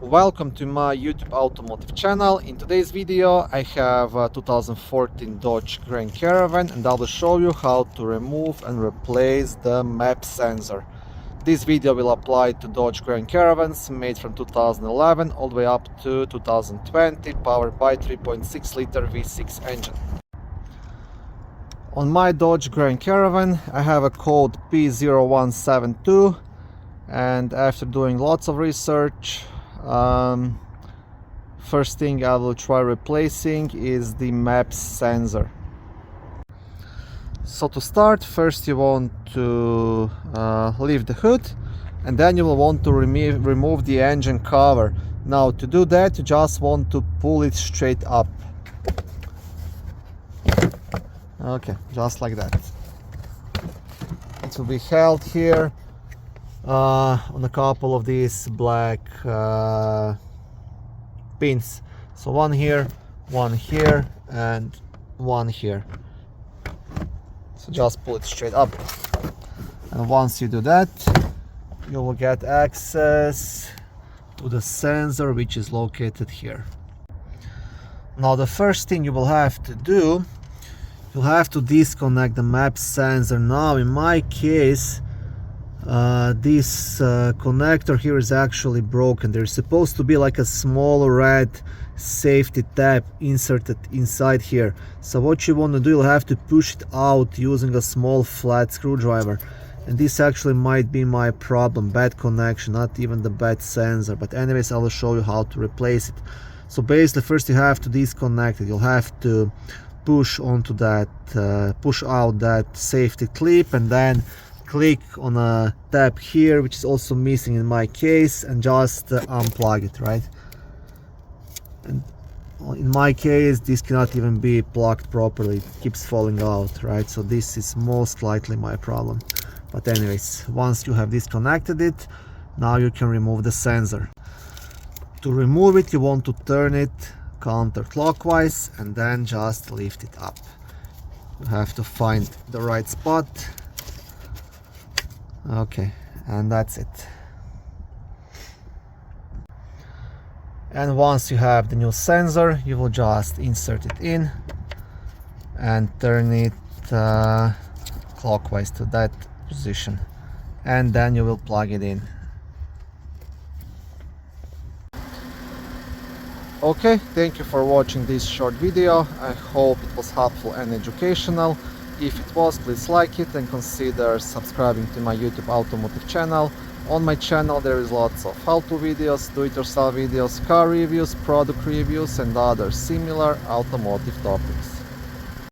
Welcome to my YouTube automotive channel. In today's video I have a 2014 Dodge Grand Caravan and I will show you how to remove and replace the map sensor. This video will apply to Dodge Grand Caravans made from 2011 all the way up to 2020, powered by 3.6 liter V6 engine. On my Dodge Grand Caravan I have a code P0172, and after doing lots of research, first thing I will try replacing is the map sensor. So to start, first you want to lift the hood, and then you will want to remove the engine cover. Now to do that you just want to pull it straight up. Okay, just like that. It will be held here on a couple of these black pins. So one here, and one here. So just pull it straight up. And once you do that, you will get access to the sensor, which is located here. Now the first thing you will have to do, you'll have to disconnect the map sensor. Now in my case, this connector here is actually broken. There's supposed to be like a small red safety tab inserted inside here. So what you want to do, you'll have to push it out using a small flat screwdriver. And this actually might be my problem, bad connection, not even the bad sensor. But anyways, I will show you how to replace it. So basically first you have to disconnect it. You'll have to push onto that, push out that safety clip, and then click on a tab here, which is also missing in my case, and just unplug it, right? And in my case this cannot even be plugged properly, it keeps falling out, right? So this is most likely my problem. But anyways, once you have disconnected it, now you can remove the sensor. To remove it, you want to turn it counterclockwise and then just lift it up. You have to find the right spot. Okay, and that's it. And once you have the new sensor, you will just insert it in and turn it clockwise to that position, and then you will plug it in. Okay, thank you for watching this short video. I hope it was helpful and educational. If it was, please like it and consider subscribing to my YouTube automotive channel. On my channel there is lots of how-to videos, do-it-yourself videos, car reviews, product reviews and other similar automotive topics.